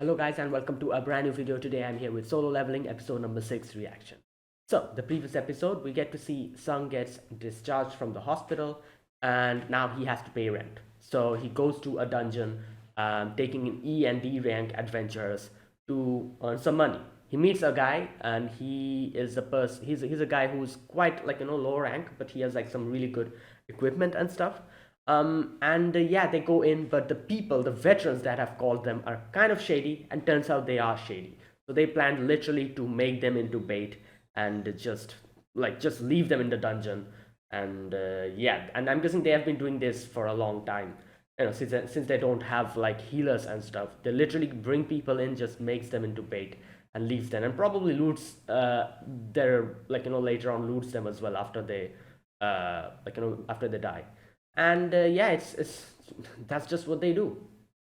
Hello guys and welcome to a brand new video. Today I'm here with Solo Leveling episode number 6 reaction. So the previous episode we get to see Sung gets discharged from the hospital and now he has to pay rent. So he goes to a dungeon taking in E and D rank adventurers to earn some money. He meets a guy and he is a person he's a guy who's quite low rank, but he has like some really good equipment and stuff. And yeah, they go in, but the people, the veterans that have called them, are kind of shady, and turns out they are shady. So they planned literally to make them into bait and just leave them in the dungeon. And yeah, and I'm guessing they have been doing this for a long time. Since they don't have like healers and stuff, they literally bring people in, just makes them into bait and leaves them, and probably loots their later on loots them as well after they after they die. And yeah, it's that's just what they do.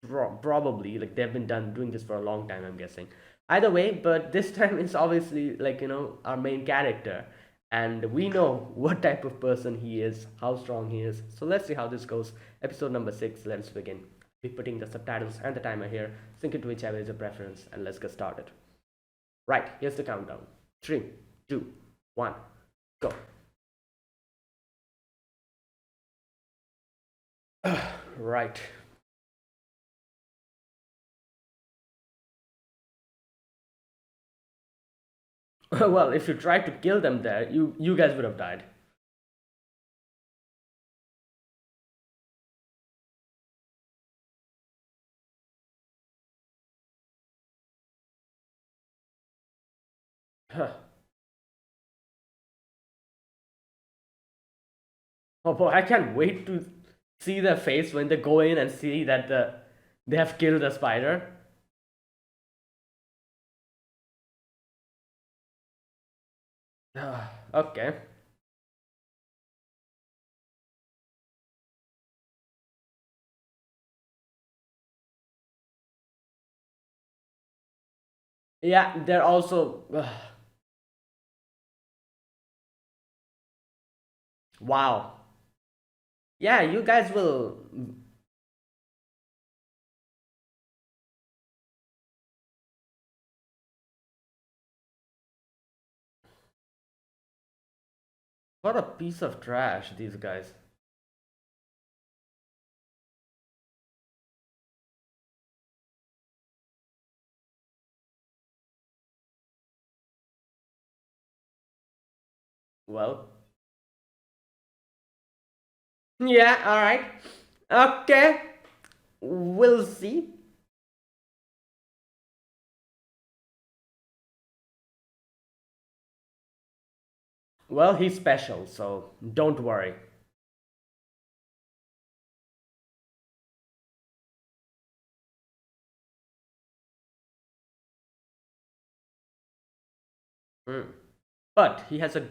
Probably like they've been done doing this for a long time, I'm guessing. Either way, but this time it's obviously our main character, and we know what type of person he is, how strong he is. So let's see how this goes. Episode number 6, let's begin. Be putting the subtitles and the timer here, sync it to whichever is your preference, and let's get started. Right, here's the countdown. 3, 2, 1, go. Right. Well, if you tried to kill them there, you guys would have died. Huh. Oh boy, I can't wait to see their face when they go in and see that they have killed the spider. Okay. Yeah, they're also. Wow. Yeah, you guys will. What a piece of trash, these guys. Well. Yeah, alright. Okay. We'll see. Well, he's special, so don't worry. Mm. But he has a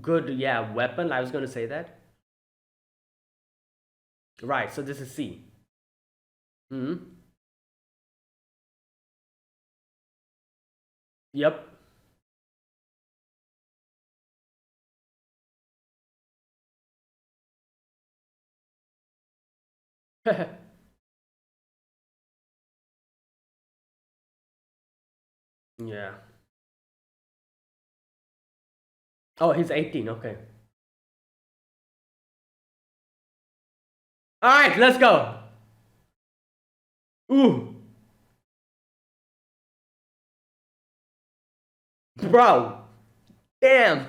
good, yeah, weapon. I was going to say that. Right, so this is C. Hmm. Yep. Yeah. Oh, he's 18. Okay. All right, let's go. Ooh, bro. Damn.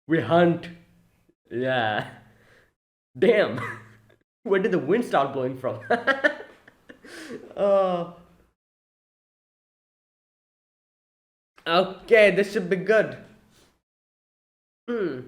We hunt. Yeah. Damn. Where did the wind start blowing from? Oh. Okay, this should be good. Hmm.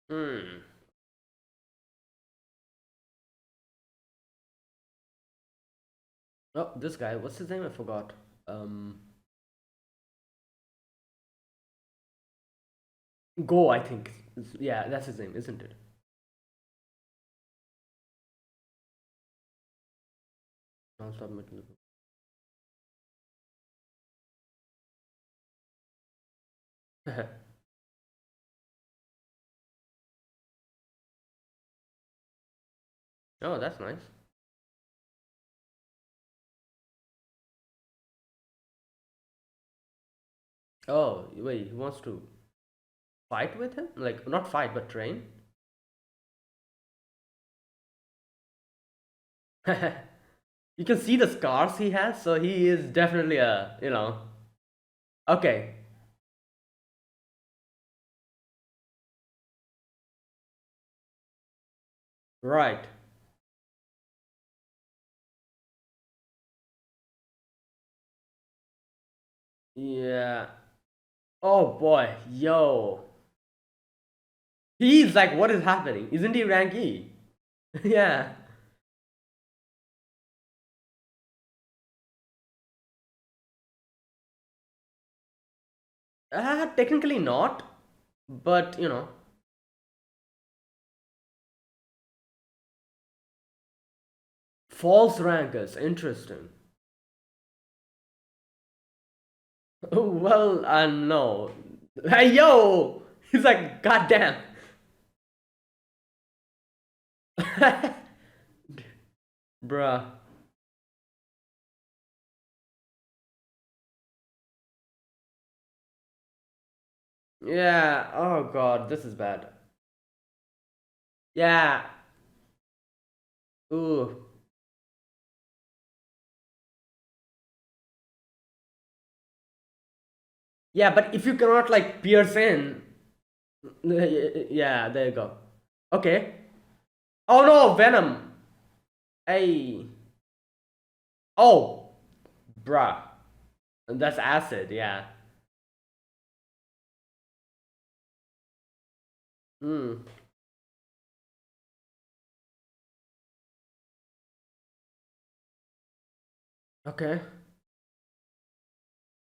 Hmm. Oh, this guy. What's his name? I forgot. Um, Go. I think. Yeah, that's his name, isn't it? Non-stop metal. Oh, that's nice. Oh, wait. He wants to fight with him? Like not fight, but train. You can see the scars he has, so he is definitely a, Okay, right. Yeah. Oh boy, yo. He's like, what is happening? Isn't he rank E? Yeah. Technically not, but false rankers. Interesting. Well, no. Hey, yo! He's like, goddamn. Bruh. Yeah. Oh god, this is bad. Yeah. Ooh. Yeah, but if you cannot like pierce in, yeah, there you go. Okay. Oh no, Venom. Hey. Oh, bruh. That's acid. Yeah. Hmm. Okay.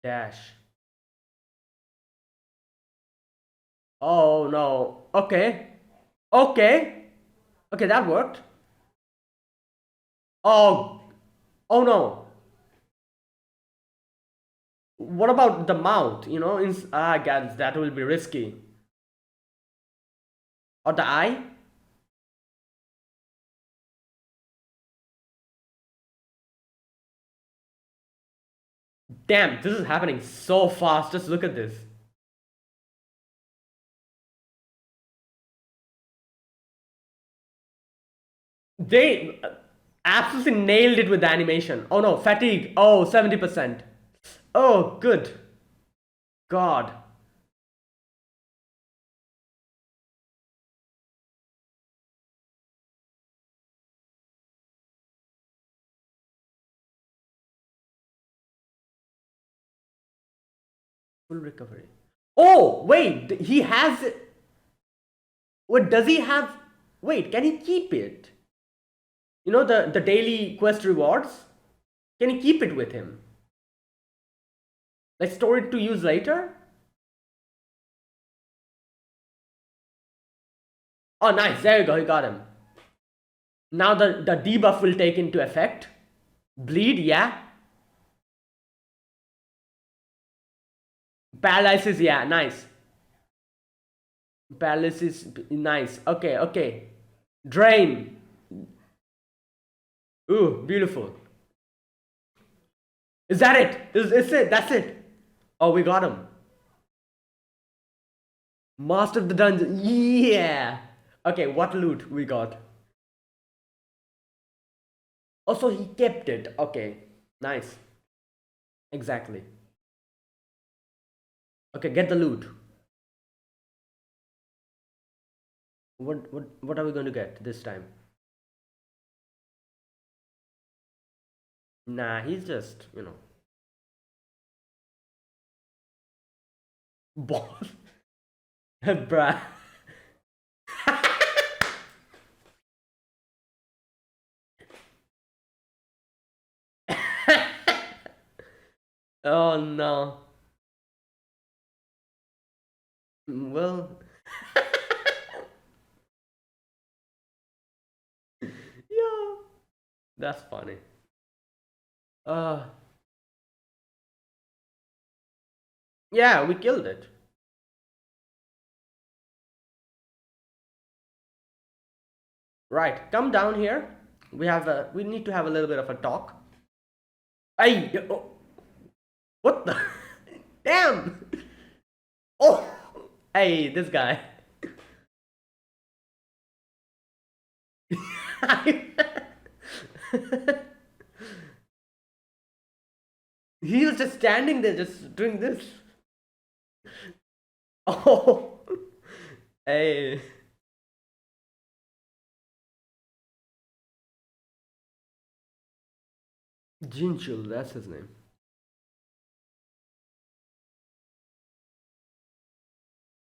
Dash. Oh no. Okay. Okay. Okay, that worked. Oh. Oh no. What about the mouth? God, that will be risky. Or the eye? Damn, this is happening so fast. Just look at this. They absolutely nailed it with the animation. Oh no, fatigue. Oh, 70%. Oh, good. God. Full recovery. Oh, wait. He has it. What does he have? Wait, can he keep it? The daily quest rewards? Can he keep it with him? Like store it to use later? Oh, nice. There you go. He got him. Now the debuff will take into effect. Bleed, yeah. Paralysis, yeah. Nice. Paralysis, nice. Okay, okay. Drain. Ooh, beautiful. Is that it? Is it? That's it. Oh, we got him. Master of the dungeon. Yeah. Okay, what loot we got? Also, he kept it. Okay, nice. Exactly. Okay, get the loot. What are we going to get this time? Nah, he's just boss. Bruh. Oh no. Well, yeah, that's funny. Uh, yeah, we killed it. Right, come down here. We need to have a little bit of a talk. Hey, oh, what the? Damn! Oh, hey, this guy. He was just standing there, just doing this. Oh, hey, Jinchul, that's his name.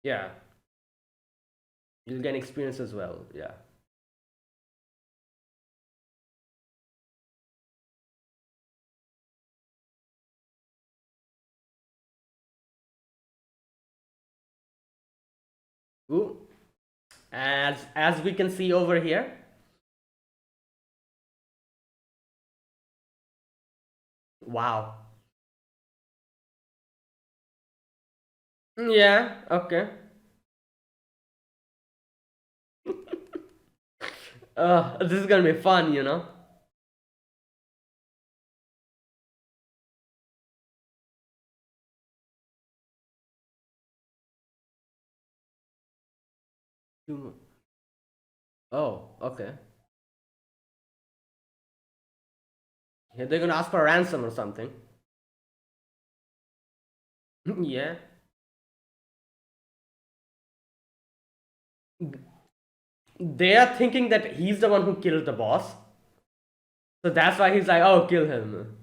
Yeah, you'll gain experience as well. Yeah. Ooh, as we can see over here. Wow. Yeah. Okay. This is gonna be fun, you know. Two- Oh, okay. Yeah, they're gonna ask for a ransom or something. Yeah. They are thinking that he's the one who killed the boss. So that's why he's like, oh, kill him.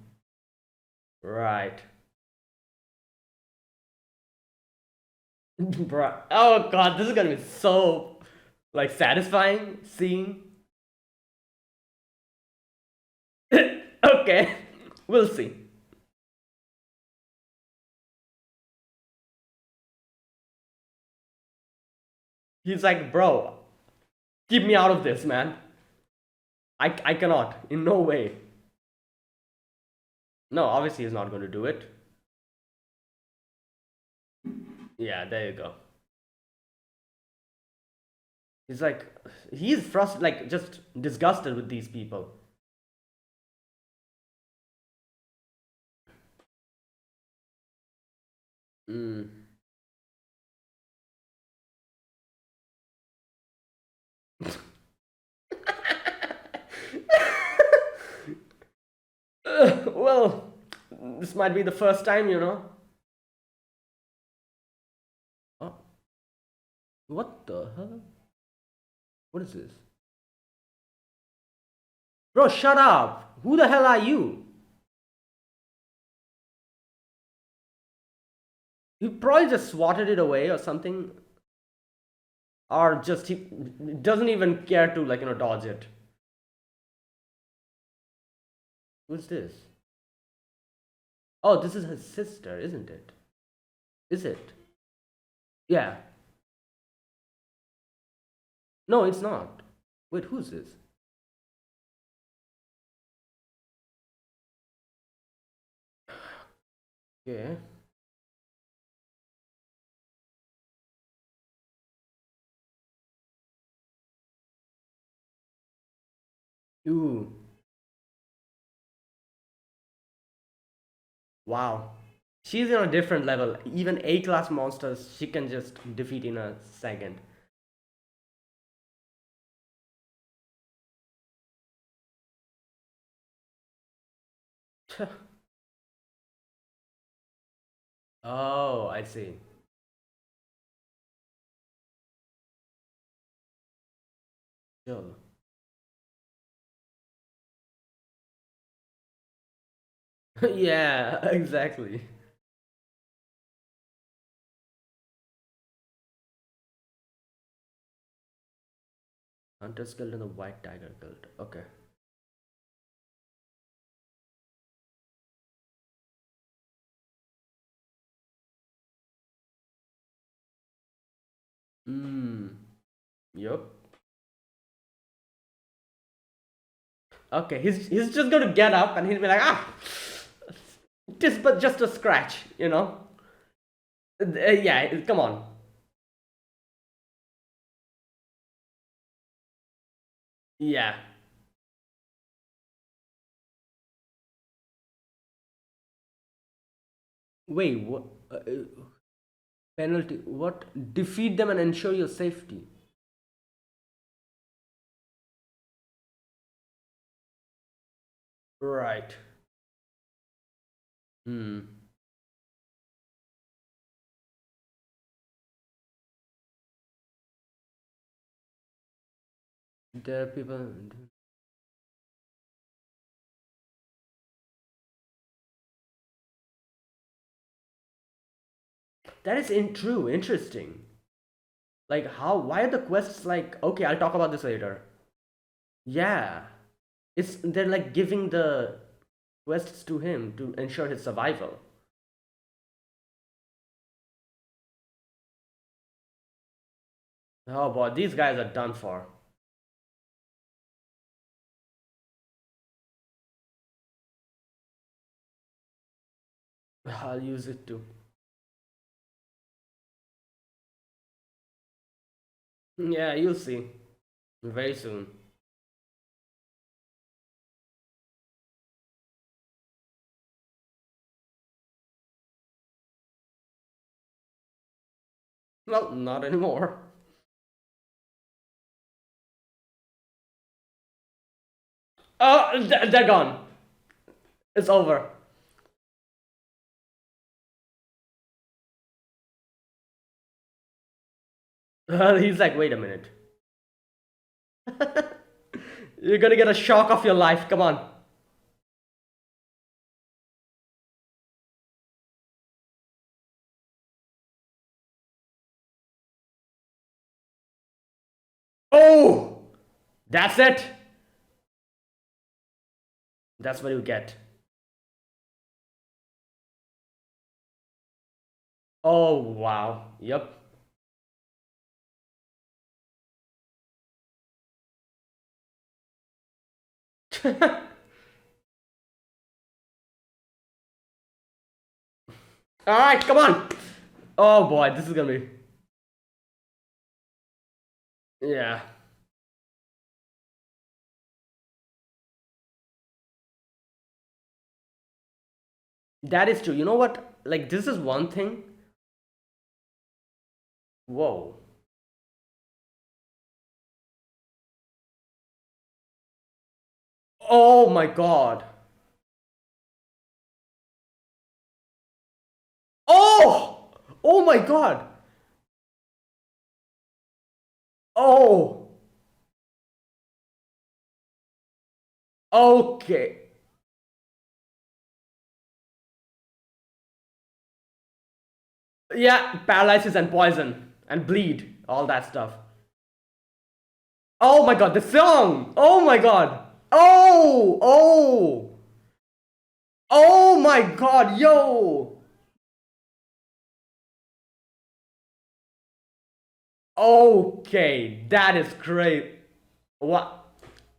Right. Bruh. Oh god, this is gonna be so like satisfying seeing. Okay. We'll see. He's like, bro, keep me out of this, man. I cannot. In no way. No, obviously he's not gonna do it. Yeah, there you go. He's like he's frustrated, like just disgusted with these people. Mm. Well, this might be the first time, you know. Oh, what the hell? What is this? Bro, shut up! Who the hell are you? He probably just swatted it away or something. Or just he doesn't even care to, like, dodge it. Who's this? Oh, this is his sister, isn't it? Is it? Yeah. No, it's not. Wait, who's this? Okay. Ooh. Wow. She's on a different level. Even A class monsters she can just defeat in a second. Oh, I see. Sure. Yeah, exactly. Hunter's Guild and the White Tiger Guild. Okay. Mm. Yup. Okay, he's just gonna get up and he'll be like, ah, just but just a scratch, you know. Yeah, come on. Yeah. Wait, what? Penalty? What? Defeat them and ensure your safety. Right. Hmm. There are people. That is true. Interesting. Like how? Why are the quests like? Okay, I'll talk about this later. Yeah. It's they're like giving the quests to him to ensure his survival. Oh boy, these guys are done for. I'll use it too. Yeah, you'll see. Very soon. Well, not anymore. Oh, they're gone. It's over. He's like, wait a minute. You're gonna get a shock of your life. Come on. Oh, that's it. That's what you get. Oh, wow. Yep. All right, come on. Oh boy, this is gonna be. Yeah, that is true. You know what? Like, this is one thing. Whoa. Oh my god. Oh! Oh my god. Oh. Okay. Yeah, paralysis and poison and bleed, all that stuff. Oh my god, the song! Oh my god! Oh! Oh! Oh my god, yo! Okay, that is great. What?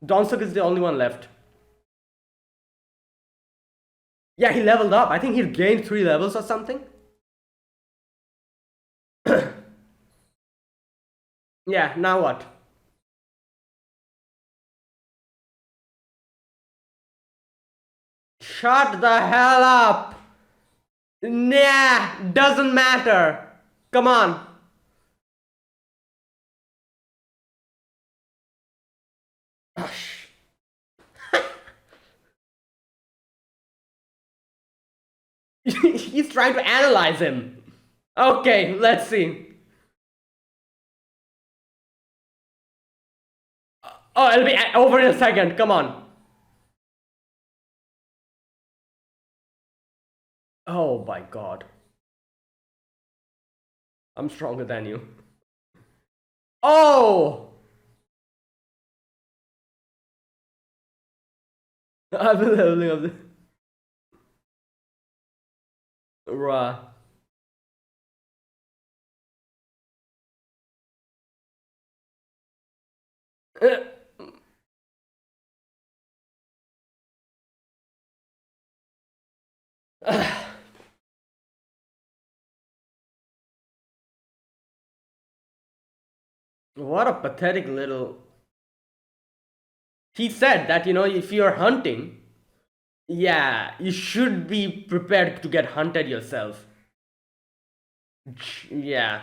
Donsuk is the only one left. Yeah, he leveled up. I think he gained 3 levels or something. Yeah, now what? Shut the hell up! Nah, doesn't matter. Come on. He's trying to analyze him. Okay, let's see. Oh, it'll be over in a second. Come on. Oh my god. I'm stronger than you. Oh! I've been leveling up. Bruh. What a pathetic little. He said that, if you're hunting, yeah, you should be prepared to get hunted yourself. Yeah.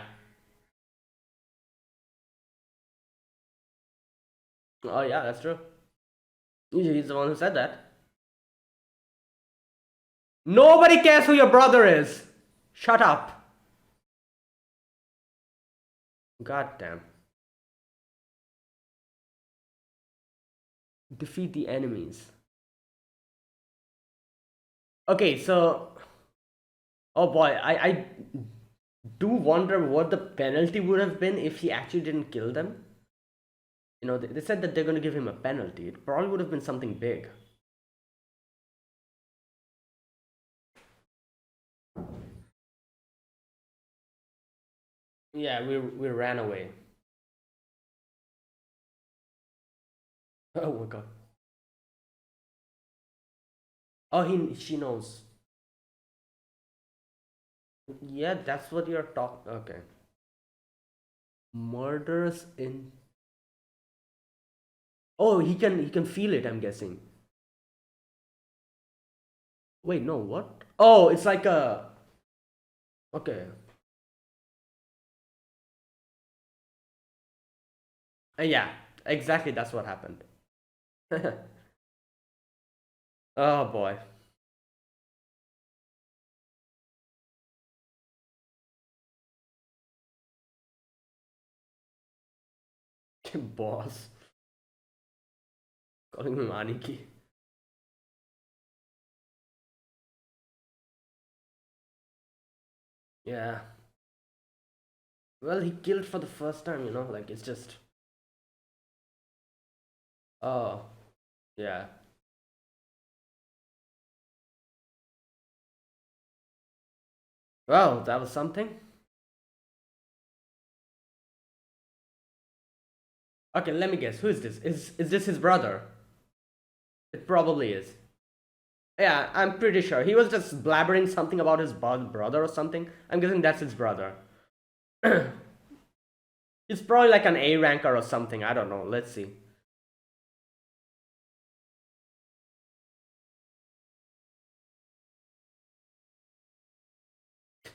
Oh, yeah, that's true. He's the one who said that. Nobody cares who your brother is. Shut up. God damn. Defeat the enemies. Okay, so. Oh boy, I do wonder what the penalty would have been if he actually didn't kill them. They said that they're going to give him a penalty. It probably would have been something big. Yeah, we ran away. Oh my god. Oh, she knows. Yeah, that's what you're talking. Okay. Murders in. Oh, he can feel it. I'm guessing. Wait, no, what? Oh, it's like a. Okay. Yeah, exactly. That's what happened. Oh boy. Boss. Calling him Aniki. Yeah. Well, he killed for the first time, like it's just. Oh, yeah. Well, that was something. Okay, let me guess. Who is this? Is this his brother? It probably is. Yeah, I'm pretty sure. He was just blabbering something about his brother or something. I'm guessing that's his brother. He's probably like an A ranker or something. I don't know. Let's see.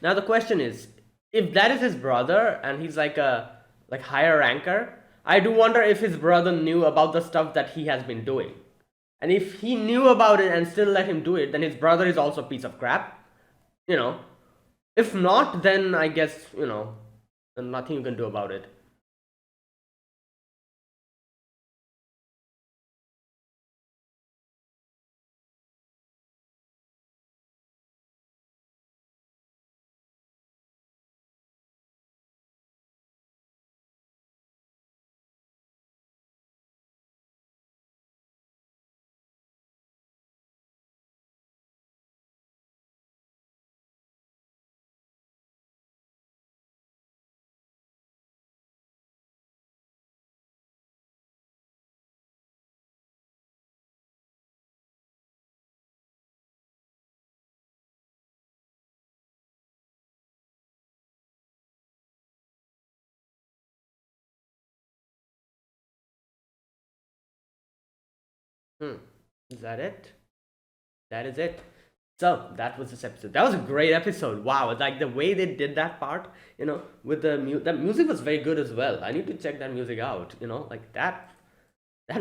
Now the question is, if that is his brother and he's like a higher ranker, I do wonder if his brother knew about the stuff that he has been doing. And if he knew about it and still let him do it, then his brother is also a piece of crap. You know. If not, then I guess, then nothing you can do about it. Hmm. Is that it? That is it. So that was this episode. That was a great episode. Wow, like the way they did that part, with that music was very good as well. I need to check that music out. Like that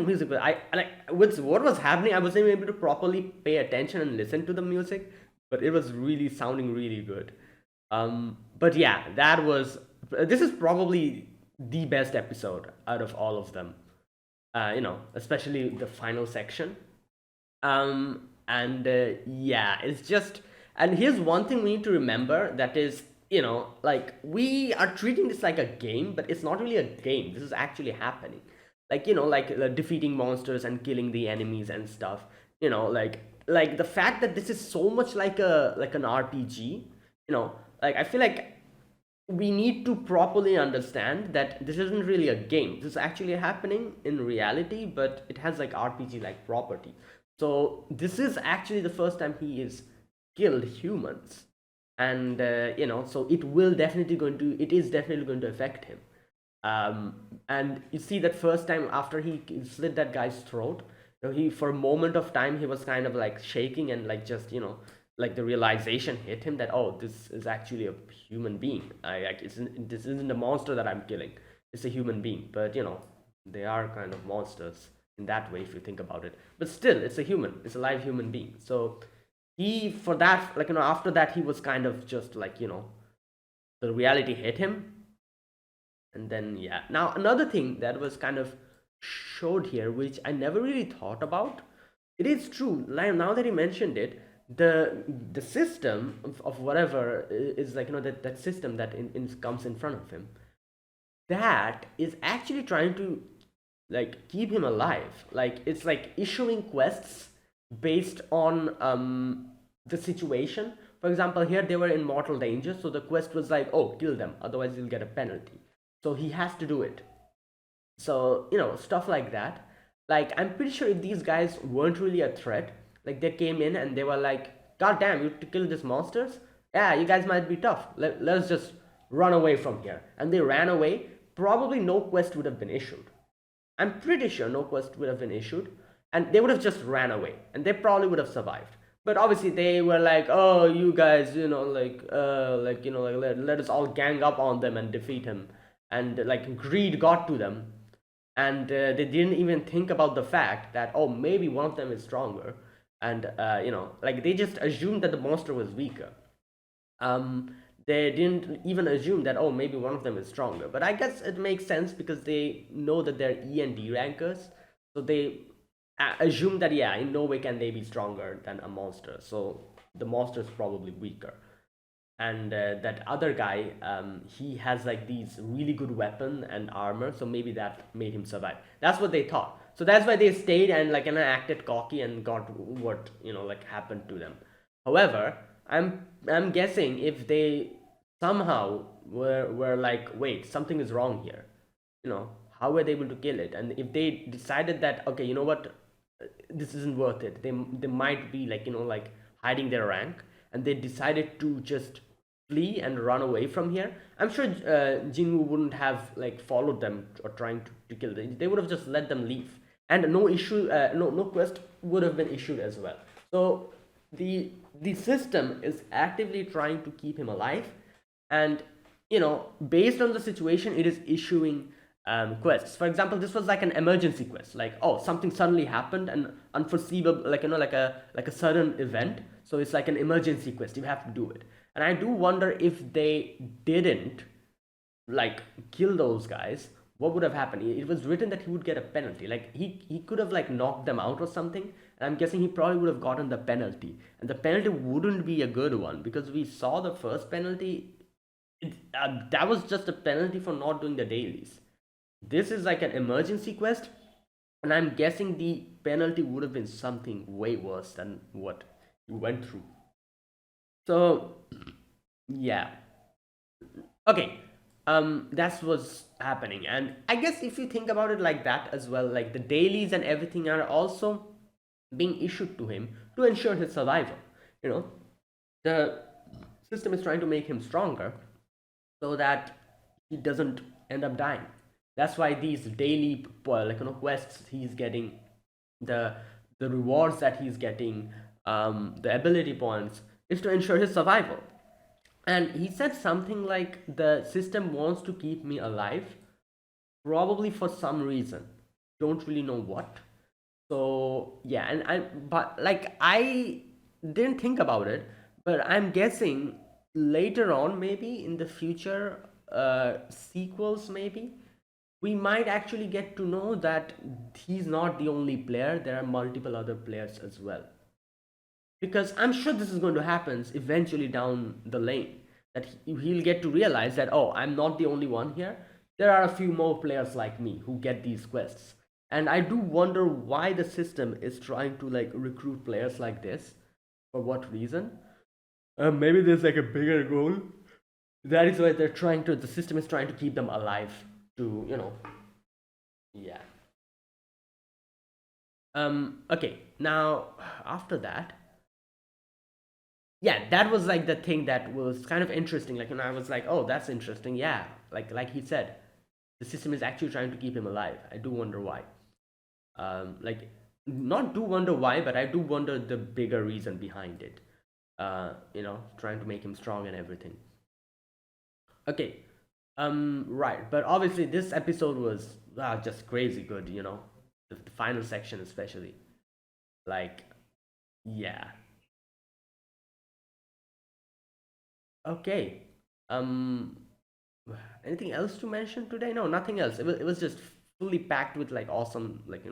music. I like with what was happening. I wasn't able to properly pay attention and listen to the music, but it was really sounding really good. But yeah, that was. This is probably the best episode out of all of them. Especially the final section. And yeah, it's just. And here's one thing we need to remember, that is, like we are treating this like a game, but it's not really a game. This is actually happening. Like, like defeating monsters and killing the enemies and stuff. Like the fact that this is so much like an RPG. Like I feel like we need to properly understand that this isn't really a game. This is actually happening in reality, but it has like RPG like property. So this is actually the first time he is killed humans, and so it is definitely going to affect him. And you see that first time after he slit that guy's throat, he for a moment of time he was kind of like shaking and like just like the realization hit him that, oh, this is actually a human being. This isn't a monster that I'm killing. It's a human being. But they are kind of monsters in that way if you think about it. But still, it's a human. It's a live human being. So he for that like after that he was kind of just like the reality hit him. And then, yeah. Now, another thing that was kind of showed here, which I never really thought about, it is true. Like, now that you mentioned it, the system of whatever is like that system that comes in front of him, that is actually trying to like keep him alive. Like it's like issuing quests based on the situation. For example, here they were in mortal danger, so the quest was like, oh, kill them, otherwise you'll get a penalty. So he has to do it. So stuff like that. Like I'm pretty sure if these guys weren't really a threat, like they came in and they were like, god damn, you to kill these monsters, yeah, you guys might be tough, let's just run away from here. And they ran away, probably no quest would have been issued. I'm pretty sure no quest would have been issued, and they would have just ran away, and they probably would have survived. But obviously, they were like, "Oh, you guys, let us all gang up on them and defeat him." And like greed got to them, and they didn't even think about the fact that, oh, maybe one of them is stronger, and like they just assumed that the monster was weaker. um, they didn't even assume that, oh, maybe one of them is stronger. But I guess it makes sense because they know that they're E and D rankers, so they assume that, yeah, in no way can they be stronger than a monster, so the monster is probably weaker. And that other guy, he has like these really good weapon and armor, so maybe that made him survive. That's what they thought. So that's why they stayed and like acted cocky and got what like happened to them. However, I'm guessing if they somehow were like, wait, something is wrong here, how were they able to kill it? And if they decided that, okay, you know what, this isn't worth it, they might be like like hiding their rank, and they decided to just flee and run away from here, I'm sure Jinwoo wouldn't have like followed them or trying to kill them. They would have just let them leave, and no quest would have been issued as well. So the system is actively trying to keep him alive, and based on the situation, it is issuing quests. For example, this was like an emergency quest, like, oh, something suddenly happened, an unforeseeable, like like a sudden event. So it's like an emergency quest, you have to do it. And I do wonder if they didn't like kill those guys, what would have happened? It was written that he would get a penalty. Like he could have like knocked them out or something. And I'm guessing he probably would have gotten the penalty. And the penalty wouldn't be a good one, because we saw the first penalty. That was just a penalty for not doing the dailies. This is like an emergency quest, and I'm guessing the penalty would have been something way worse than what you went through. So yeah, okay, that's what's happening. And I guess if you think about it like that as well, like the dailies and everything are also being issued to him to ensure his survival. The system is trying to make him stronger so that he doesn't end up dying. That's why these daily quests he's getting, the rewards that he's getting, the ability points, is to ensure his survival. And he said something like, the system wants to keep me alive, probably for some reason. Don't really know what. So yeah, and but like I didn't think about it, but I'm guessing later on, maybe in the future sequels, maybe we might actually get to know that he's not the only player. There are multiple other players as well, because I'm sure this is going to happen eventually down the lane, that he'll get to realize that, oh, I'm not the only one here, there are a few more players like me who get these quests. And I do wonder why the system is trying to like recruit players like this, for what reason. Maybe there's like a bigger goal, That is why the system is trying to keep them alive to, yeah. Okay, now after that, yeah, that was like the thing that was kind of interesting. Like, I was like, oh, that's interesting. Yeah, like he said, the system is actually trying to keep him alive. I do wonder why. Like, not do wonder why, but I do wonder the bigger reason behind it. Trying to make him strong and everything. Okay, right, but obviously this episode was just crazy good. The final section especially. Like, yeah. Okay. Um, Anything else to mention today? No, nothing else. It was just fully packed with like awesome, like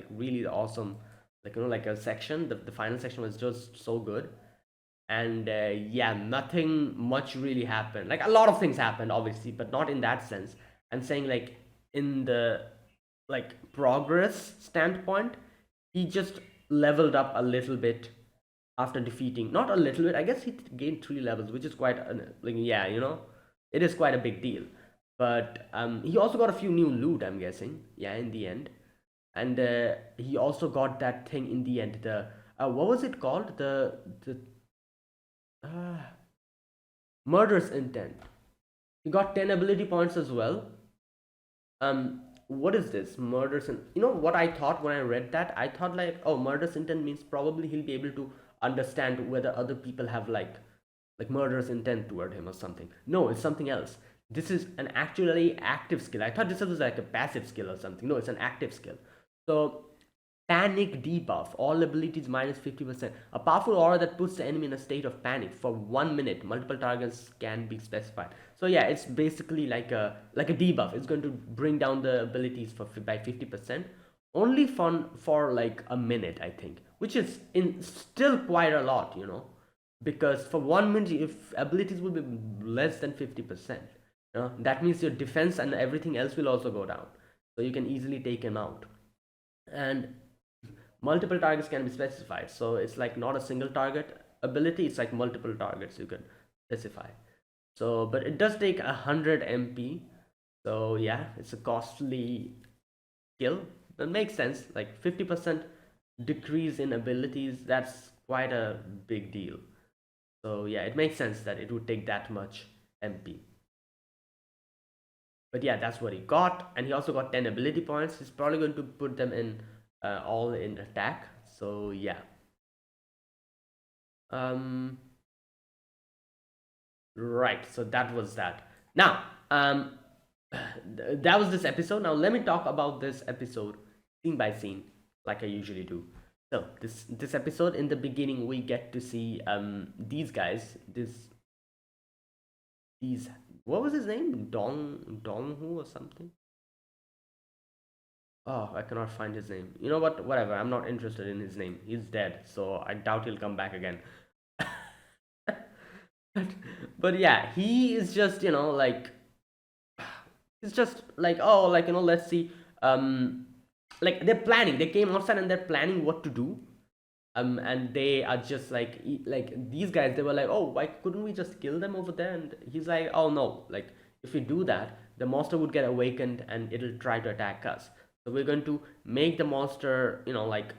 really awesome, like a section. The final section was just so good, and yeah, nothing much really happened. Like a lot of things happened, obviously, but not in that sense. I'm saying like in the like progress standpoint, he just leveled up a little bit after defeating, not a little bit, I guess he gained 3 levels, which is quite like, yeah, it is quite a big deal. But he also got a few new loot, I'm guessing, yeah, in the end. And he also got that thing in the end, the what was it called, the uh, murderous intent. He got 10 ability points as well. What is this murderous? And what I thought when I read that, I thought like, oh, murderous intent means probably he'll be able to understand whether other people have like murderous intent toward him or something. No, it's something else. This is an actually active skill. I thought this was like a passive skill or something. No, it's an active skill. So, panic debuff. All abilities minus 50%. A powerful aura that puts the enemy in a state of panic for 1 minute. Multiple targets can be specified. So yeah, it's basically like a debuff. It's going to bring down the abilities by 50%. Only for like a minute, I think, which is in still quite a lot, because for 1 minute, if abilities will be less than 50%, that means your defense and everything else will also go down. So you can easily take him out. And multiple targets can be specified, so it's like not a single target ability, it's like multiple targets you can specify. So but it does take 100 MP, so yeah, it's a costly skill. That makes sense, like 50% decrease in abilities, that's quite a big deal. So yeah, it makes sense that it would take that much MP. But yeah, that's what he got, and he also got 10 ability points. He's probably going to put them in all in attack. So yeah. um right, so that was that. Now, that was this episode. Now let me talk about this episode scene by scene, like I usually do. So this episode, in the beginning, we get to see these guys, these, what was his name, Dong Hu or something. Oh, I cannot find his name. You know what? Whatever. I'm not interested in his name. He's dead, so I doubt he'll come back again. But yeah, he is just, like, it's just like, oh, like, let's see. Like, they're planning. They came outside and they're planning what to do. And they are just like, these guys. They were like, oh, why couldn't we just kill them over there? And he's like, oh no, like if we do that, the monster would get awakened and it'll try to attack us. So we're going to make the monster, like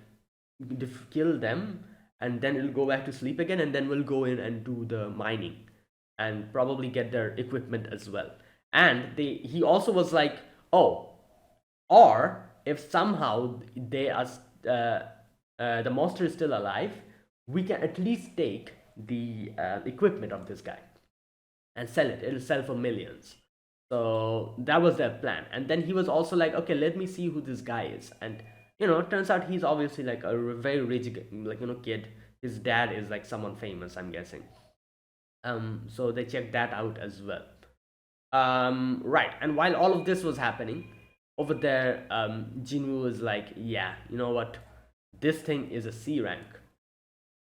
kill them, and then it'll go back to sleep again, and then we'll go in and do the mining and probably get their equipment as well. And he also was like, oh, or if somehow they are the monster is still alive, we can at least take the equipment of this guy and sell it. It'll sell for millions. So that was their plan. And then he was also like, okay, let me see who this guy is. And it turns out he's obviously like a very rich, like, kid. His dad is like someone famous, I'm guessing. So they checked that out as well. Right. And while all of this was happening over there, Jinwoo was like, yeah, you know what? This thing is a C rank.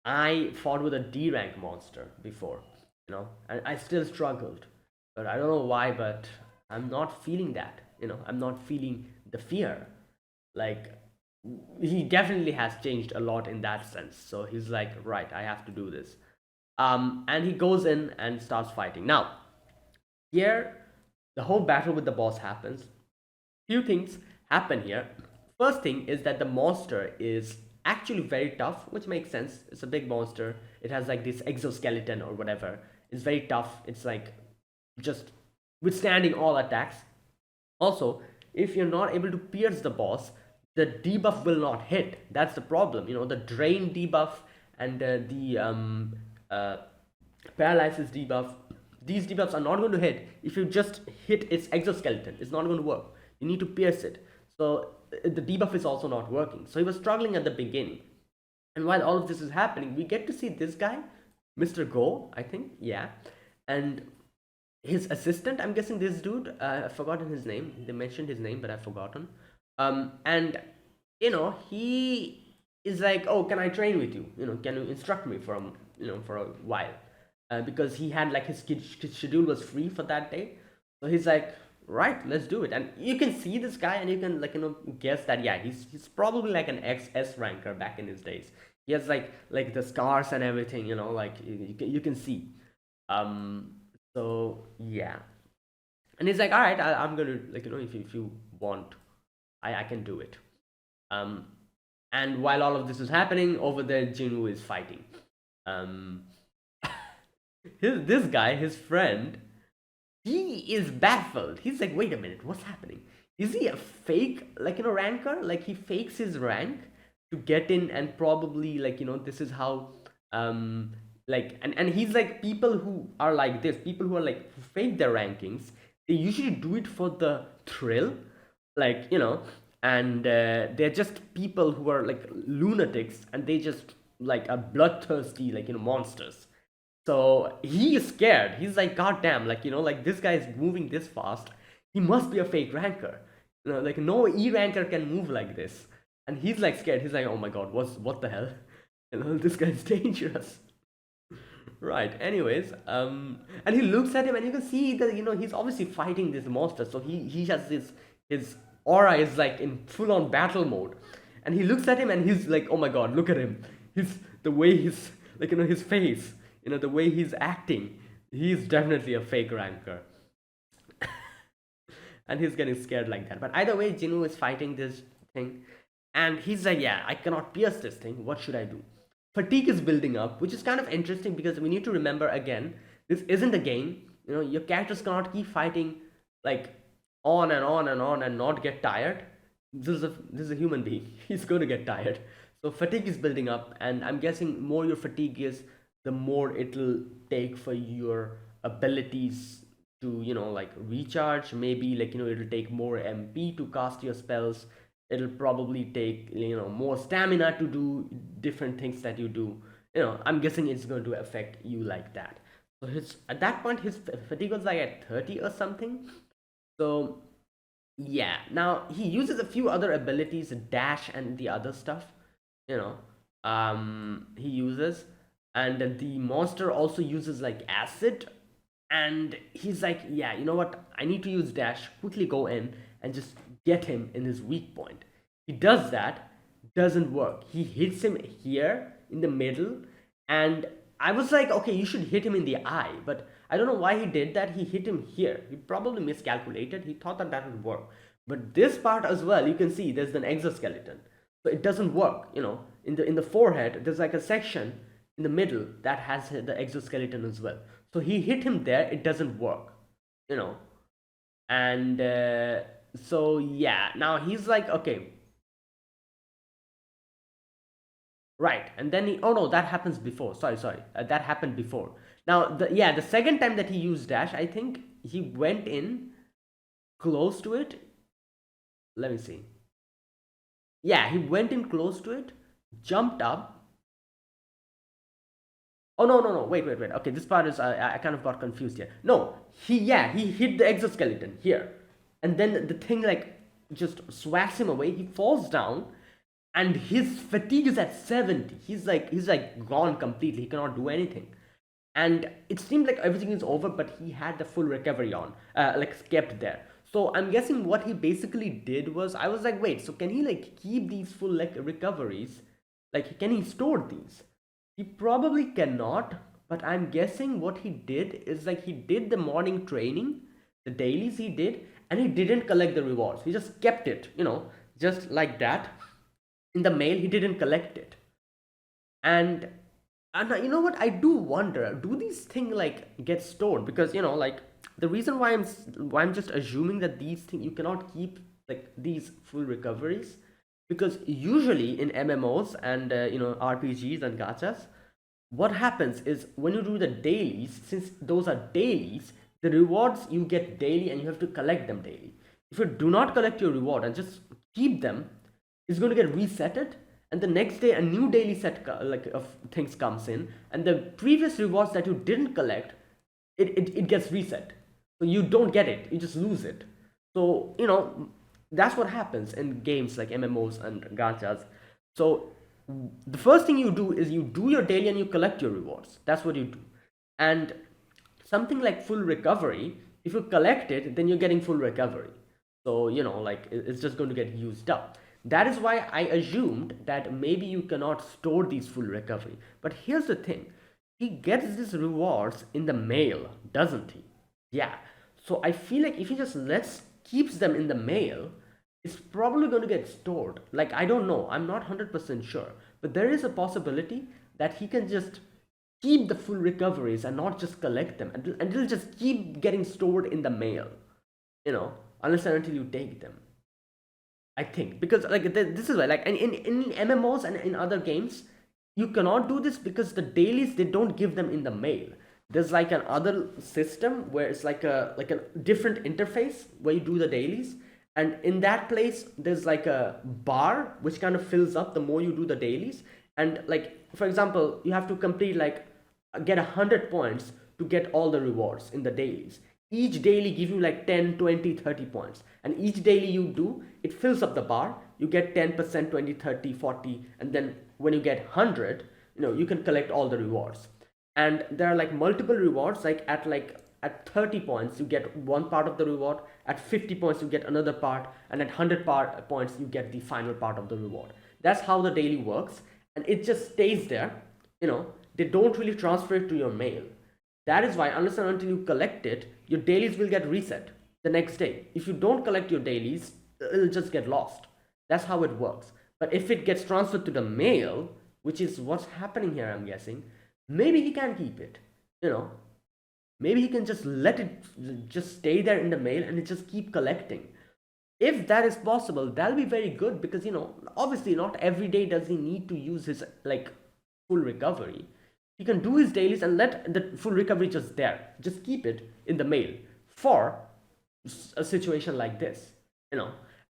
I fought with a D rank monster before, and I still struggled. But I don't know why, but I'm not feeling that. I'm not feeling the fear. Like, he definitely has changed a lot in that sense. So he's like, right, I have to do this. And he goes in and starts fighting. Now, Here, the whole battle with the boss happens. Few things happen here. First thing is that the monster is actually very tough, which makes sense. It's a big monster. It has like this exoskeleton or whatever. It's very tough. It's like just withstanding all attacks. Also, if you're not able to pierce the boss, the debuff will not hit. That's the problem. You know, the drain debuff and the uh, paralysis debuff. These debuffs are not going to hit if you just hit its exoskeleton. It's not going to work. You need to pierce it. So the debuff is also not working. So he was struggling at the beginning. And while all of this is happening, we get to see this guy, Mr. Go, I think, yeah, and his assistant. I'm guessing this dude. I've forgotten his name. They mentioned his name, but I've forgotten. And he is like, "Oh, can I train with you? Can you instruct me for a while?" Because he had like his schedule was free for that day, so he's like, "Right, let's do it." And you can see this guy, and you can like guess that yeah, he's probably like an XS ranker back in his days. He has like the scars and everything, like you can see. Um, so yeah, and he's like, all right, I'm gonna like if you want, I can do it. Um, and while all of this is happening, over there, Jinwoo is fighting. Um, this guy, his friend, he is baffled. He's like, wait a minute, what's happening? Is he a fake like ranker? Like he fakes his rank to get in, and probably like this is how like and he's like, people who are like this, people who are like who fake their rankings, they usually do it for the thrill, like and they're just people who are like lunatics, and they just like are bloodthirsty, like monsters. So he is scared. He's like, God damn, like like this guy is moving this fast. He must be a fake ranker. Like no E ranker can move like this. And he's like scared. He's like, oh my god, what the hell? This guy's dangerous. Right. Anyways, and he looks at him, and you can see that he's obviously fighting this monster. So he has this, his aura is like in full on battle mode, and he looks at him, and he's like, oh my god, look at him. He's the way he's like his face, the way he's acting. He's definitely a fake ranker, and he's getting scared like that. But either way, Jinwoo is fighting this thing, and he's like, yeah, I cannot pierce this thing. What should I do? Fatigue is building up, which is kind of interesting because we need to remember again, this isn't a game. Your characters cannot keep fighting like on and on and on and not get tired. This is a human being. He's going to get tired. So fatigue is building up, and I'm guessing more your fatigue is, the more it'll take for your abilities to like recharge. Maybe like it'll take more MP to cast your spells. It'll probably take more stamina to do different things that you do. I'm guessing it's going to affect you like that. So his at that point his fatigue was like at 30 or something. So yeah, now he uses a few other abilities, dash and the other stuff. you know he uses, and the monster also uses like acid, and he's like, yeah, you know what, I need to use dash, quickly go in and just get him in his weak point. He does that, doesn't work. He hits him here in the middle, and I was like, okay, you should hit him in the eye, but I don't know why he did that. He hit him here. He probably miscalculated. He thought that that would work. But this part as well, you can see there's an exoskeleton. So it doesn't work, in the forehead, there's like a section in the middle that has the exoskeleton as well. So he hit him there, it doesn't work, you know. And so yeah, now he's like, okay, right. And then he, oh no, that happens before. Sorry, that happened before. Now the second time that he used dash, I think he went in close to it. Let me see. Yeah, he went in close to it, jumped up. Oh no, wait. Okay, this part is I kind of got confused here. No, he hit the exoskeleton here, and then the thing like just swats him away. He falls down, and his fatigue is at 70. He's like gone completely. He cannot do anything, and it seemed like everything is over, but he had the full recovery on, like kept there. So I'm guessing what he basically did was, I was like, wait, so can he like keep these full like recoveries? Like, can he store these? He probably cannot, But I'm guessing what he did is like he did the morning training, the dailies he did, and he didn't collect the rewards. He just kept it, just like that. In the mail, he didn't collect it. And you know what? I do wonder, do these things like get stored? Because like the reason why I'm just assuming that these things you cannot keep like these full recoveries, because usually in MMOs and RPGs and gachas, what happens is when you do the dailies, since those are dailies, the rewards you get daily and you have to collect them daily. If you do not collect your reward and just keep them, it's going to get resetted, and the next day a new daily set like of things comes in, and the previous rewards that you didn't collect, it gets reset, so you don't get it, you just lose it. So that's what happens in games like MMOs and gachas. So the first thing you do is you do your daily and you collect your rewards. That's what you do. And something like full recovery, if you collect it, then you're getting full recovery. So like it's just going to get used up. That is why I assumed that maybe you cannot store these full recovery. But here's the thing, he gets these rewards in the mail, doesn't he? Yeah. So I feel like if he just keeps them in the mail, it's probably going to get stored. Like, I don't know, I'm not 100% sure, but there is a possibility that he can just keep the full recoveries and not just collect them, and it'll just keep getting stored in the mail, unless and until you take them. I think because like this is why, like, in MMOs and in other games, you cannot do this because the dailies, they don't give them in the mail. There's like an other system where it's like a different interface where you do the dailies, and in that place there's like a bar which kind of fills up the more you do the dailies. And like, for example, you have to complete like get 100 points to get all the rewards in the dailies. Each daily give you like 10, 20, 30 points, and each daily you do, it fills up the bar. You get 10%, 20, 30, 40, and then when you get 100, you can collect all the rewards. And there are like multiple rewards, at 30 points you get one part of the reward, at 50 points you get another part, and at 100 points you get the final part of the reward. That's how the daily works, and it just stays there. They don't really transfer it to your mail. That is why, unless and until you collect it, your dailies will get reset the next day. If you don't collect your dailies, it'll just get lost. That's how it works. But if it gets transferred to the mail, which is what's happening here, I'm guessing, maybe he can keep it. Maybe he can just let it just stay there in the mail and it just keep collecting. If that is possible, that'll be very good, because obviously not every day does he need to use his like full recovery. He can do his dailies and let the full recovery just there, just keep it in the mail for a situation like this.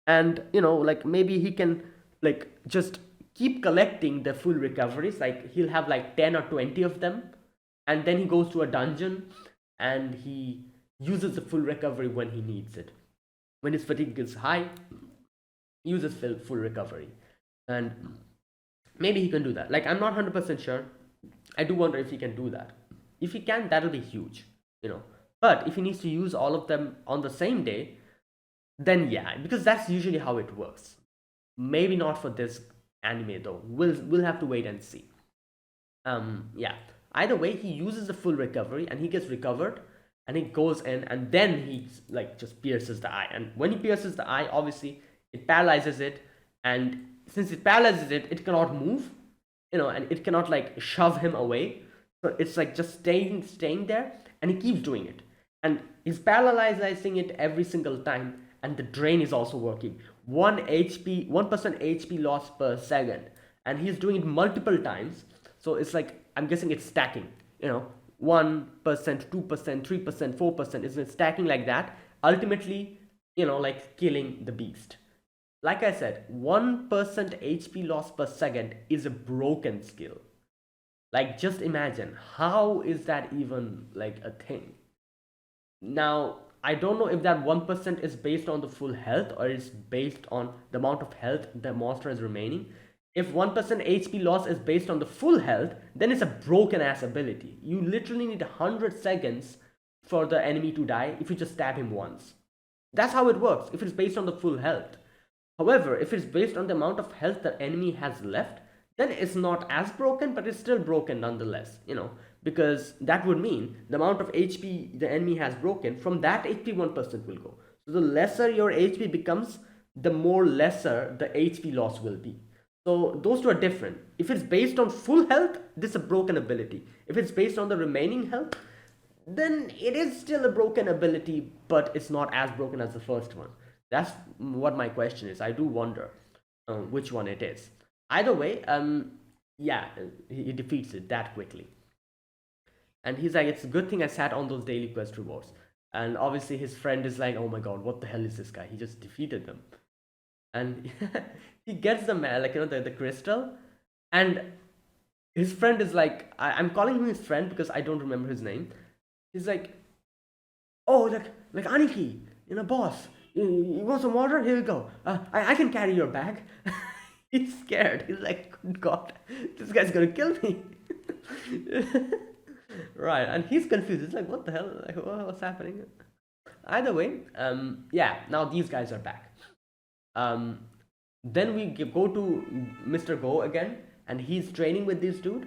And like maybe he can like just keep collecting the full recoveries, like he'll have like 10 or 20 of them, and then he goes to a dungeon and he uses the full recovery when he needs it. When his fatigue is high, he uses full recovery. And maybe he can do that. Like, I'm not 100% sure. I do wonder if he can do that. If he can, that'll be huge. But if he needs to use all of them on the same day, then yeah, because that's usually how it works. Maybe not for this anime though. We'll have to wait and see. Yeah. Either way, he uses the full recovery and he gets recovered, and he goes in, and then he like just pierces the eye. And when he pierces the eye, obviously it paralyzes it, and since it paralyzes it, it cannot move, and it cannot like shove him away. So it's like just staying there, and he keeps doing it, and he's paralyzing it every single time. And the drain is also working. 1% HP loss per second, and he's doing it multiple times. So it's like, I'm guessing it's stacking, 1%, 2%, 3%, 4%. It's stacking like that, ultimately, like killing the beast. Like I said, 1% HP loss per second is a broken skill. Like, just imagine, how is that even like a thing? Now, I don't know if that 1% is based on the full health or is based on the amount of health the monster is remaining. If 1% HP loss is based on the full health, then it's a broken ass ability. You literally need 100 seconds for the enemy to die if you just stab him once. That's how it works if it's based on the full health. However, if it's based on the amount of health the enemy has left, then it's not as broken, but it's still broken nonetheless. because that would mean the amount of HP the enemy has broken, from that HP 1% will go. So the lesser your HP becomes, the more lesser the HP loss will be. So those two are different. If it's based on full health, this is a broken ability. If it's based on the remaining health, then it is still a broken ability, but it's not as broken as the first one. That's what my question is. I do wonder which one it is. Either way, yeah, he defeats it that quickly. And he's like, it's a good thing I sat on those daily quest rewards. And obviously his friend is like, oh my god, what the hell is this guy? He just defeated them. And he gets the like, the crystal. And his friend is like, I'm calling him his friend because I don't remember his name. He's like, oh, like Aniki, boss. You want some water? Here you go. I can carry your bag. He's scared. He's like, good God, this guy's gonna kill me. Right, and he's confused. He's like, what the hell? Like, what's happening? Either way, yeah. Now these guys are back. Um, then we go to Mr. Go again, and he's training with this dude,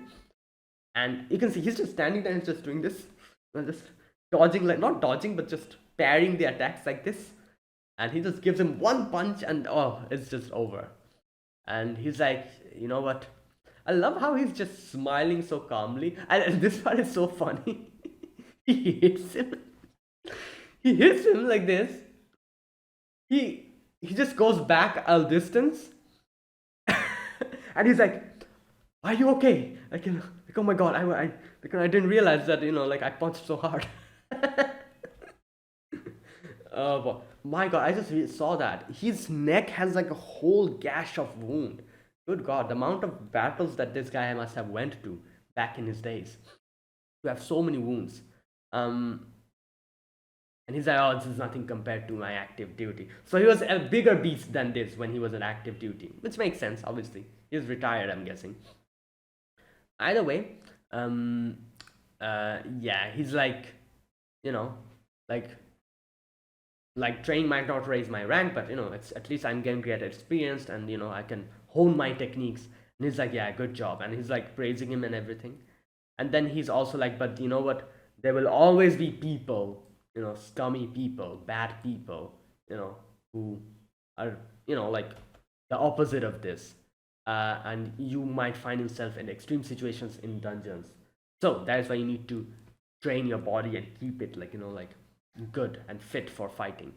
and you can see he's just standing there and just doing this, and just dodging, like not dodging, but just parrying the attacks like this, and he just gives him one punch, and oh, it's just over. And he's like, you know what? I love how he's just smiling so calmly, and this part is so funny. He hits him. He hits him like this. He just goes back a distance, and he's like, "Are you okay?" Like, like, oh my god, because I didn't realize that, like I punched so hard. My god, I just saw that his neck has like a whole gash of wound. Good god, the amount of battles that this guy must have went to back in his days to have so many wounds. And he's like, oh, this is nothing compared to my active duty. So he was a bigger beast than this when he was in active duty, which makes sense, obviously. He's retired, I'm guessing. Either way, yeah, he's like, like training might not raise my rank, but it's at least I'm getting great experience, and I can hone my techniques. And he's like, yeah, good job, and he's like praising him and everything. And then he's also like, but you know what, there will always be people, scummy people, bad people, who are like the opposite of this, and you might find yourself in extreme situations in dungeons. So that is why you need to train your body and keep it like good and fit for fighting.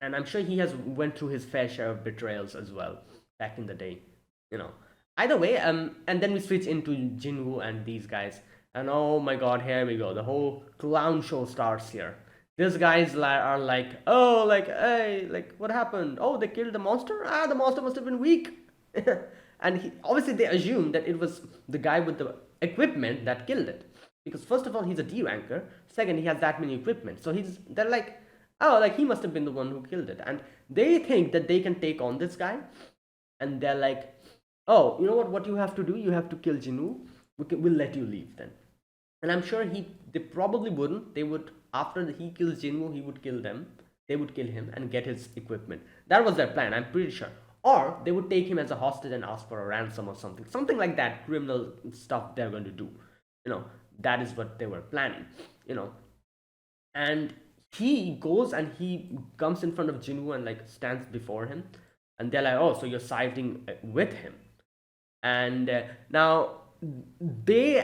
And I'm sure he has went through his fair share of betrayals as well back in the day. Either way, and then we switch into Jinwoo and these guys, and oh my god, here we go, the whole clown show starts here. These guys are like, oh, like, hey, like, what happened? Oh, they killed the monster. The monster must have been weak. And obviously they assume that it was the guy with the equipment that killed it, because first of all, he's a D ranker. Second, he has that many equipment. So they're like, oh, like he must have been the one who killed it. And they think that they can take on this guy. And they're like, oh, you know what you have to do? You have to kill Jinwoo. We'll let you leave then. And I'm sure they probably wouldn't. They would, after he kills Jinwoo, he would kill them. They would kill him and get his equipment. That was their plan, I'm pretty sure. Or they would take him as a hostage and ask for a ransom or something. Something like that, criminal stuff they're going to do. That is what they were planning, And he goes and he comes in front of Jinwoo and like stands before him. And they're like, oh, so you're siding with him. And now they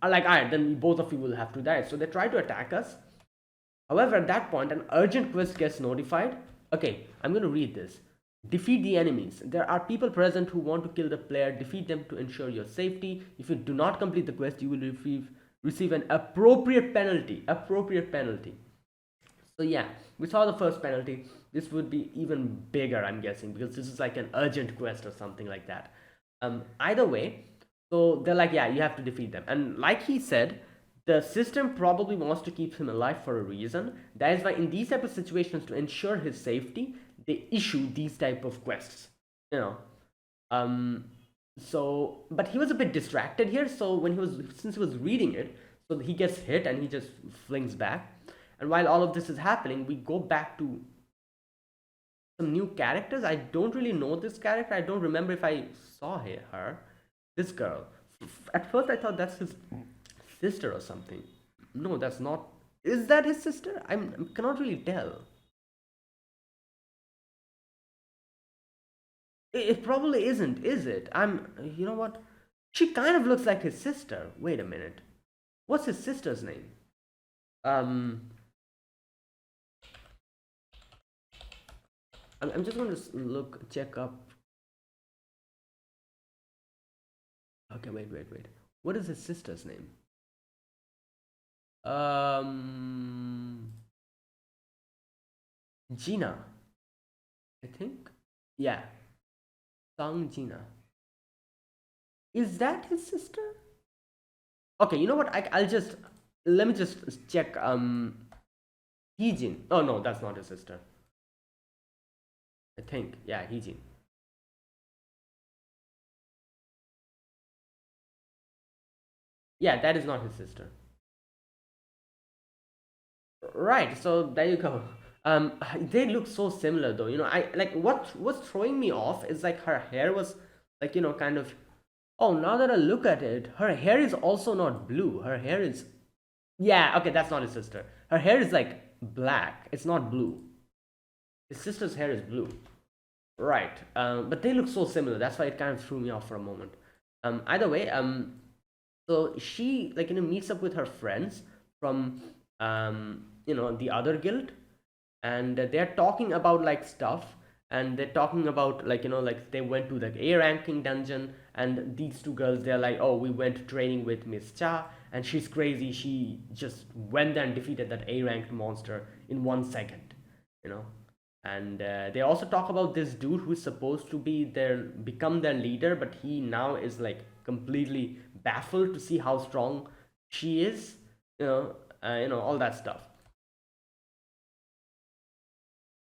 are like, all right, then both of you will have to die. So they try to attack us. However, at that point, an urgent quest gets notified. Okay, I'm going to read this. Defeat the enemies. There are people present who want to kill the player. Defeat them to ensure your safety. If you do not complete the quest, you will receive an appropriate penalty. So yeah, we saw the first penalty. This would be even bigger, I'm guessing, because this is like an urgent quest or something like that. Either way, so they're like, yeah, you have to defeat them. And like he said, the system probably wants to keep him alive for a reason. That is why in these type of situations, to ensure his safety, they issue these type of quests. So, but he was a bit distracted here. So since he was reading it, so he gets hit and he just flings back. And while all of this is happening, we go back to some new characters. I don't really know this character. I don't remember if I saw her. This girl. At first I thought that's his sister or something. No, that's not. Is that his sister? I cannot really tell. It probably isn't, is it? You know what? She kind of looks like his sister. Wait a minute. What's his sister's name? Um, I'm just going to look, check up. Okay, wait. What is his sister's name? Um, Gina, I think. Yeah, Sang Gina. Is that his sister? Okay, you know what? I'll just let me just check. Heejin. Oh no, that's not his sister. I think. Yeah, Heejin. Yeah, that is not his sister. Right. So there you go. They look so similar though. You know, I like what's throwing me off is like her hair was like kind of. Oh, now that I look at it, her hair is also not blue. Her hair is. Yeah. Okay, that's not his sister. Her hair is like black. It's not blue. His sister's hair is blue. Right. But they look so similar. That's why it kind of threw me off for a moment. Either way, so she like meets up with her friends from the other guild, and they're talking about like stuff, and they're talking about like like they went to the A ranking dungeon, and these two girls they're like, oh, we went training with Miss Cha, and she's crazy. She just went there and defeated that A ranked monster in 1 second, you know and they also talk about this dude who's supposed to become their leader, but he now is like completely baffled to see how strong she is, all that stuff.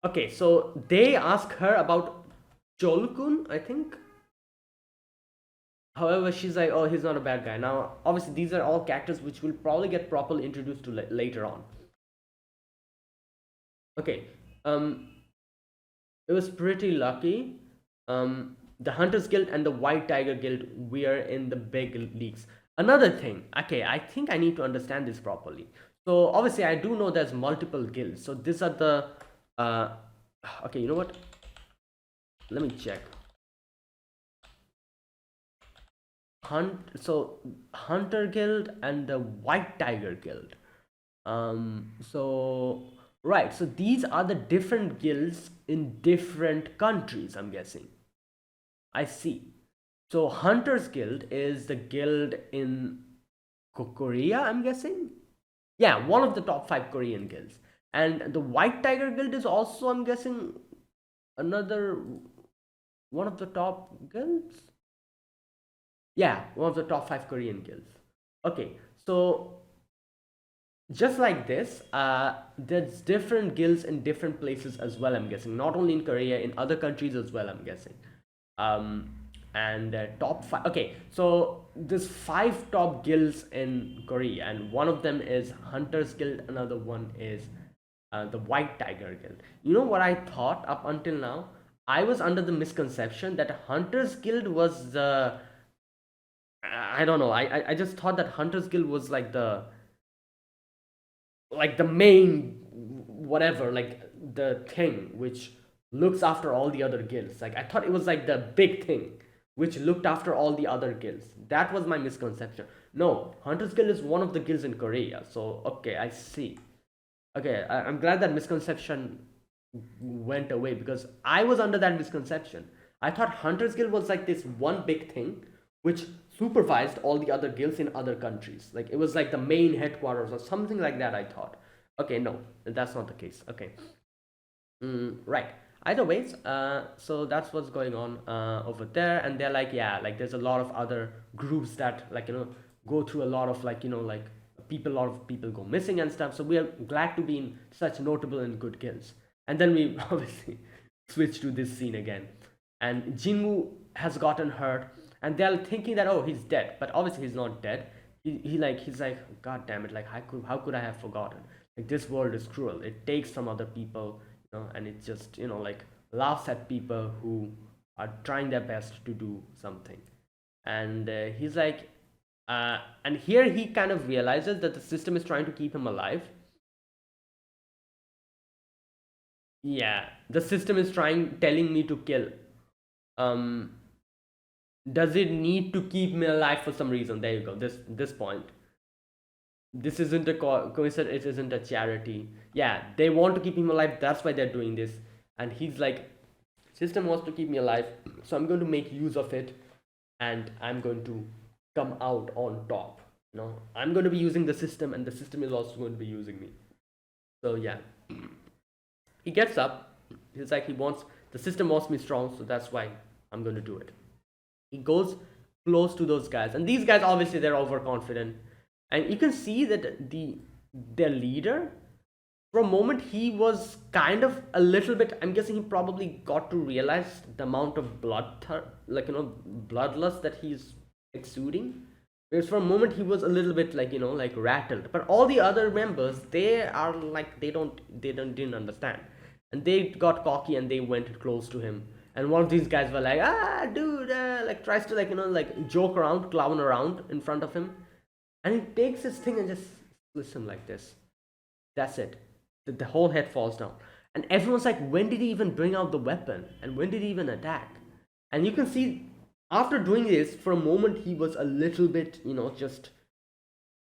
Okay, so they ask her about Jolkun, I think. However, she's like, oh, he's not a bad guy. Now obviously these are all characters which will probably get properly introduced to later on. Okay. It was pretty lucky. The Hunters Guild and the White Tiger Guild were in the big leagues. Another thing, okay, I think I need to understand this properly. So obviously, I do know there's multiple guilds. So these are the, uh, okay, you know what? Let me check. So Hunter Guild and the White Tiger Guild. So right, so these are the different guilds in different countries, I'm guessing. I see. So Hunter's Guild is the guild in Korea, I'm guessing. Yeah, one of the top five Korean guilds. And the White Tiger Guild is also, I'm guessing, another one of the top guilds. Yeah, one of the top five Korean guilds. Okay, so just like this, there's different guilds in different places as well, I'm guessing. Not only in Korea, in other countries as well, I'm guessing. um, and top five. Okay, so there's five top guilds in Korea, and one of them is Hunters Guild. Another one is the White Tiger Guild. You know what I thought up until now? I was under the misconception that Hunters Guild was the. I don't know. I just thought that Hunters Guild was like the main whatever, like the thing which looks after all the other guilds. Like I thought it was like the big thing which looked after all the other guilds. That was my misconception. No, Hunters Guild is one of the guilds in Korea. So okay, I see. Okay, I'm glad that misconception went away, because I was under that misconception. I thought Hunters Guild was like this one big thing which supervised all the other guilds in other countries. Like it was like the main headquarters or something like that, I thought. Okay, no, that's not the case. Okay. Right. Either ways, so that's what's going on over there, and they're like, yeah, like there's a lot of other groups that like go through a lot of like like people, a lot of people go missing and stuff. So we are glad to be in such notable and good guilds. And then we obviously switch to this scene again, and Jinwoo has gotten hurt, and they're thinking that, oh, he's dead, but obviously he's not dead. He's like, god damn it, like how could I have forgotten? Like this world is cruel. It takes from other people, and it just like laughs at people who are trying their best to do something. And he's like, And here he kind of realizes that the system is trying to keep him alive. Yeah, the system is telling me to kill. Um, does it need to keep me alive for some reason? There you go. This point. This isn't a coincidence. It isn't a charity. Yeah, they want to keep him alive. That's why they're doing this. And he's like, system wants to keep me alive, so I'm going to make use of it, and I'm going to come out on top. I'm going to be using the system, and the system is also going to be using me. So yeah, he gets up. He's like, the system wants me strong, so that's why I'm going to do it. He goes close to those guys, and these guys obviously they're overconfident, and you can see that their leader, for a moment he was kind of a little bit, I'm guessing he probably got to realize the amount of bloodlust that he's exuding, because for a moment he was a little bit like rattled, but all the other members, they are like, didn't understand, and they got cocky and they went close to him, and one of these guys were like, dude, like tries to like joke around, clown around in front of him, and he takes his thing and just splits him like this. That's it. The whole head falls down, and everyone's like, when did he even bring out the weapon, and when did he even attack? And you can see, after doing this, for a moment he was a little bit,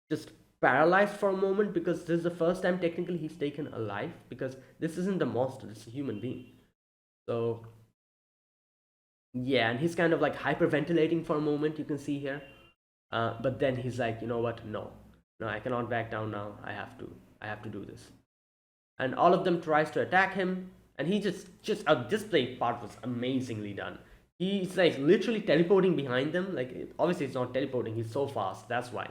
just paralyzed for a moment, because this is the first time technically he's taken alive, because this isn't a monster, it's a human being. So yeah, and he's kind of like hyperventilating for a moment, you can see here, but then he's like, you know what, no, I cannot back down now. I have to do this. And all of them tries to attack him, and he just this play part was amazingly done. He's like literally teleporting behind them, like obviously it's not teleporting, he's so fast, that's why.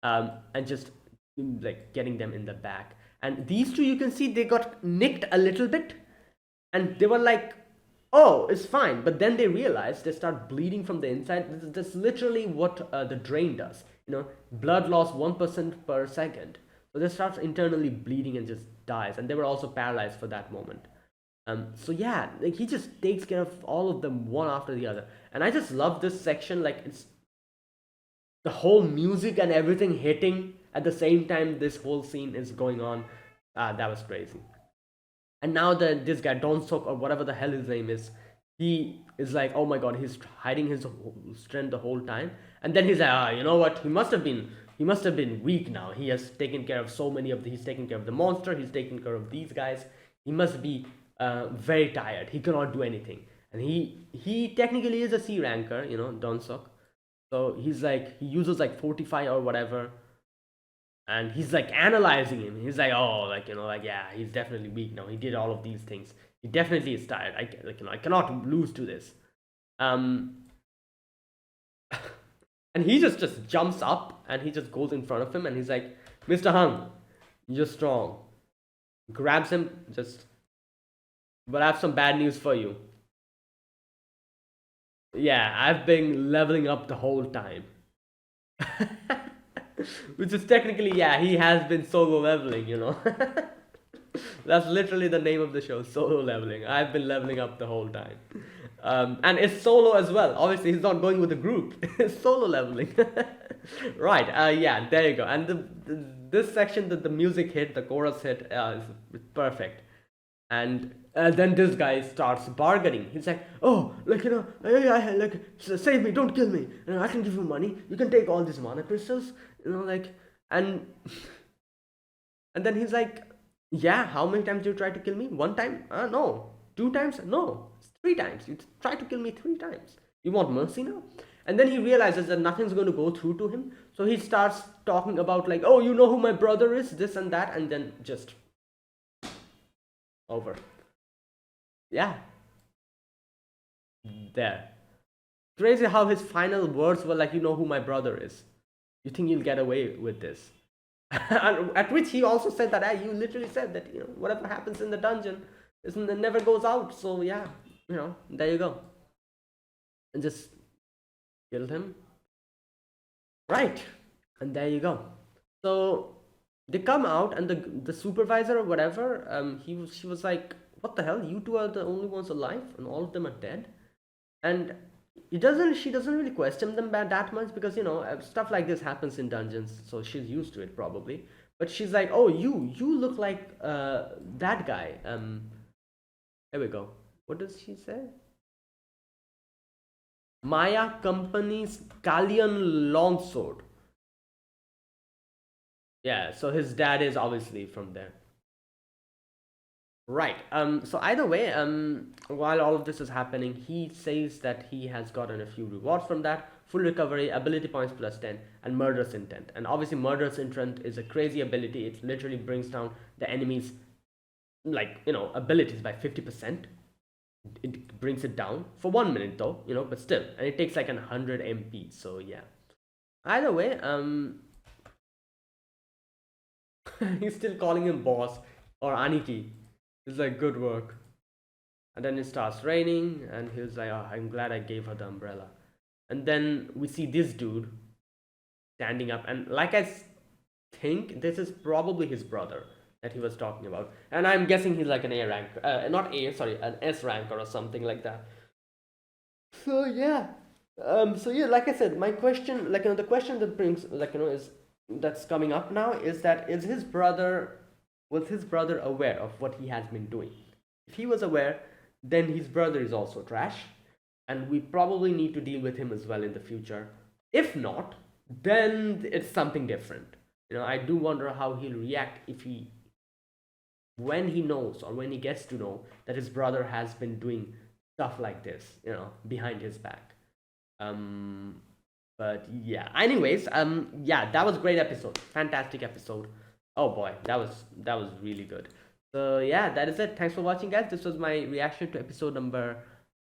And just like getting them in the back, and these two, you can see they got nicked a little bit, and they were like, oh, it's fine, but then they realize, they start bleeding from the inside. That's literally what the drain does, blood loss 1% per second, so they start internally bleeding and just dies, and they were also paralyzed for that moment. So yeah, like he just takes care of all of them one after the other, and I just love this section. Like, it's the whole music and everything hitting at the same time this whole scene is going on. That was crazy. And now this guy Donsok, or whatever the hell his name is, he is like, oh my god, he's hiding his strength the whole time, and then he's like, you know what, he must have been weak now. He has taken care of so many of he's taken care of the monster, he's taken care of these guys. He must be very tired. He cannot do anything, and he technically is a C ranker, Donsok. So he's like, he uses like 45 or whatever, and he's like analyzing him. He's like, oh, yeah, he's definitely weak now. He did all of these things. He definitely is tired. I cannot lose to this. And he just jumps up, and he just goes in front of him, and he's like, Mr. Hung, you're strong. Grabs him, but I have some bad news for you. Yeah, I've been leveling up the whole time. Which is technically, yeah, he has been solo leveling, That's literally the name of the show, solo leveling. I've been leveling up the whole time. And it's solo as well. Obviously, he's not going with a group. It's solo leveling. Right, yeah, there you go. And this section, that the music hit, the chorus hit, is perfect. And then this guy starts bargaining. He's like, oh, save me, don't kill me. I can give you money. You can take all these mana crystals. And then he's like, yeah, how many times do you try to kill me? One time? No. 2 times? No. 3 times. You try to kill me 3 times. You want mercy now? And then he realizes that nothing's going to go through to him. So he starts talking about like, oh, you know who my brother is? This and that. And then just over. Yeah. There. Crazy how his final words were like, you know who my brother is. You think you'll get away with this? At which he also said that, you literally said that, whatever happens in the dungeon it never goes out. So yeah, there you go. And just killed him. Right. And there you go. So they come out, and the supervisor or whatever, she was like, what the hell? You two are the only ones alive, and all of them are dead. And she doesn't really question them that much, because stuff like this happens in dungeons, so she's used to it probably. But she's like, oh, you look like that guy. Here we go. What does she say? Maya Company's Kalian longsword. Yeah, so his dad is obviously from there. Right. So either way, while all of this is happening, he says that he has gotten a few rewards from that: full recovery, ability points plus 10, and murderous intent. And obviously, murderous intent is a crazy ability. It literally brings down the enemy's, like, abilities by 50%. It brings it down for 1 minute though, but still, and it takes like 100 MP. So yeah. Either way, he's still calling him boss or Aniki. It's like, good work. And then it starts raining, and he was like, oh, I'm glad I gave her the umbrella. And then we see this dude standing up, and like think this is probably his brother that he was talking about. And I'm guessing he's like an A rank, not A, sorry, an S rank or something like that. So yeah. So yeah, like I said, my question, like, the question that brings, like, is that's coming up now is that, was his brother aware of what he has been doing? If he was aware, then his brother is also trash, and we probably need to deal with him as well in the future. If not, then it's something different. I do wonder how he'll react when he knows, or when he gets to know that his brother has been doing stuff like this, behind his back. But yeah. Anyways, yeah, that was a great episode. Fantastic episode. Oh boy, that was really good. So yeah, that is it. Thanks for watching, guys. This was my reaction to episode number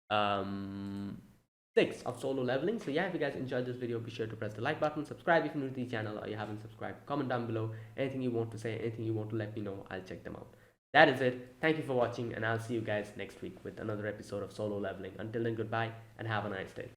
um 6 of Solo Leveling. So yeah, if you guys enjoyed this video, be sure to press the like button, subscribe if you're new to the channel or you haven't subscribed, comment down below anything you want to say, anything you want to let me know. I'll check them out. That is it. Thank you for watching, and I'll see you guys next week with another episode of Solo Leveling. Until then, goodbye and have a nice day.